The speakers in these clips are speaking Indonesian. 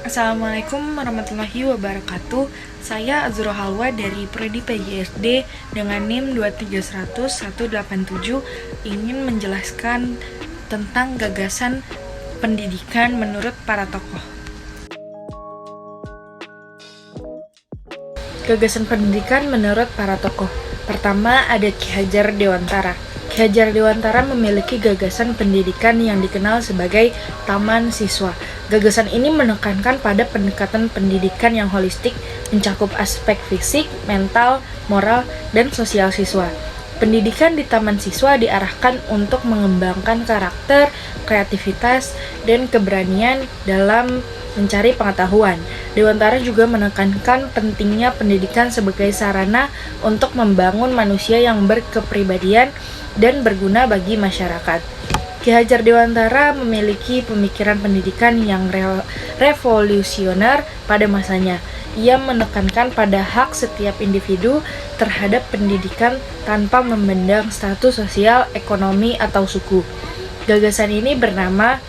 Assalamualaikum warahmatullahi wabarakatuh. Saya Azura Halwa dari Prodi PGSD dengan NIM 2310187 ingin menjelaskan tentang gagasan pendidikan menurut para tokoh. Gagasan pendidikan menurut para tokoh. Pertama ada Ki Hajar Dewantara. Ki Hajar Dewantara memiliki gagasan pendidikan yang dikenal sebagai Taman Siswa. Gagasan ini menekankan pada pendekatan pendidikan yang holistik, mencakup aspek fisik, mental, moral, dan sosial siswa. Pendidikan di Taman Siswa diarahkan untuk mengembangkan karakter, kreativitas, dan keberanian dalam mencari pengetahuan. Dewantara juga menekankan pentingnya pendidikan sebagai sarana untuk membangun manusia yang berkepribadian dan berguna bagi masyarakat. Ki Hajar Dewantara memiliki pemikiran pendidikan yang revolusioner pada masanya. Ia menekankan pada hak setiap individu terhadap pendidikan tanpa memandang status sosial, ekonomi, atau suku. Gagasan ini bernama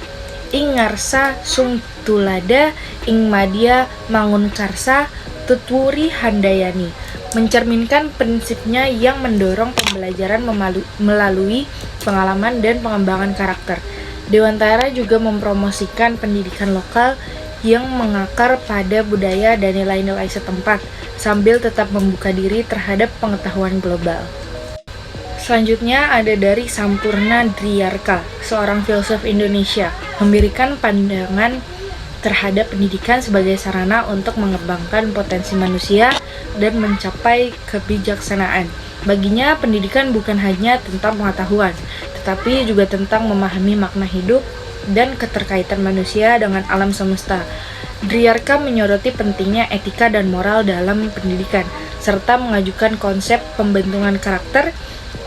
Ing Ngarsa Sung Tulada Ing Madya Mangunkarsa Tutwuri Handayani, mencerminkan prinsipnya yang mendorong pembelajaran melalui pengalaman dan pengembangan karakter. Dewantara juga mempromosikan pendidikan lokal yang mengakar pada budaya dan nilai-nilai setempat, sambil tetap membuka diri terhadap pengetahuan global. Selanjutnya ada dari Sampurna Dryarka, seorang filsuf Indonesia, memberikan pandangan terhadap pendidikan sebagai sarana untuk mengembangkan potensi manusia dan mencapai kebijaksanaan. Baginya, pendidikan bukan hanya tentang pengetahuan, tetapi juga tentang memahami makna hidup dan keterkaitan manusia dengan alam semesta. Dryarka menyoroti pentingnya etika dan moral dalam pendidikan, serta mengajukan konsep pembentukan karakter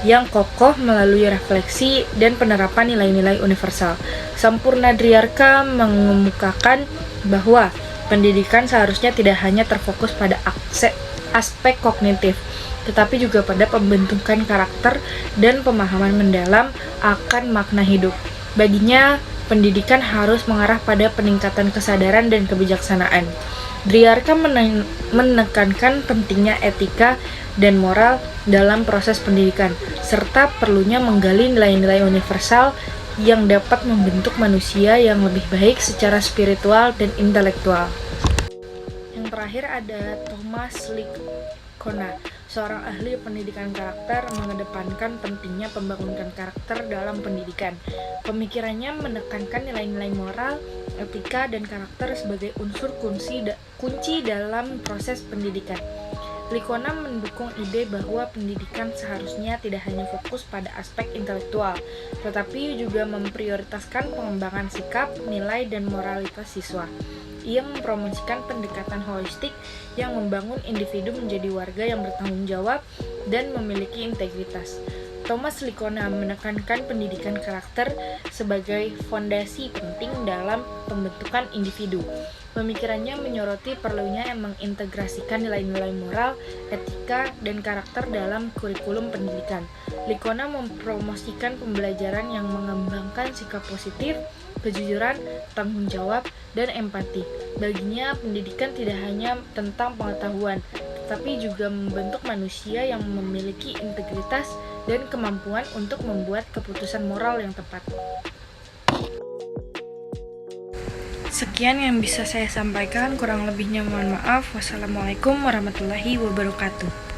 yang kokoh melalui refleksi dan penerapan nilai-nilai universal. Sampurna Dryarka mengemukakan bahwa pendidikan seharusnya tidak hanya terfokus pada aspek kognitif, tetapi juga pada pembentukan karakter dan pemahaman mendalam akan makna hidup. Baginya, pendidikan harus mengarah pada peningkatan kesadaran dan kebijaksanaan. Dryarka menekankan pentingnya etika dan moral dalam proses pendidikan, serta perlunya menggali nilai-nilai universal yang dapat membentuk manusia yang lebih baik secara spiritual dan intelektual. Yang terakhir ada Thomas Lickona, seorang ahli pendidikan karakter, mengedepankan pentingnya pembangunan karakter dalam pendidikan. Pemikirannya menekankan nilai-nilai moral, etika, dan karakter sebagai unsur kunci dalam proses pendidikan. Lickona mendukung ide bahwa pendidikan seharusnya tidak hanya fokus pada aspek intelektual, tetapi juga memprioritaskan pengembangan sikap, nilai, dan moralitas siswa. Ia mempromosikan pendekatan holistik yang membangun individu menjadi warga yang bertanggung jawab dan memiliki integritas. Thomas Lickona menekankan pendidikan karakter sebagai fondasi penting dalam pembentukan individu. Pemikirannya menyoroti perlunya mengintegrasikan nilai-nilai moral, etika, dan karakter dalam kurikulum pendidikan. Lickona mempromosikan pembelajaran yang mengembangkan sikap positif, kejujuran, tanggung jawab, dan empati. Baginya, pendidikan tidak hanya tentang pengetahuan, tetapi juga membentuk manusia yang memiliki integritas dan kemampuan untuk membuat keputusan moral yang tepat. Sekian yang bisa saya sampaikan, kurang lebihnya mohon maaf. Wassalamualaikum warahmatullahi wabarakatuh.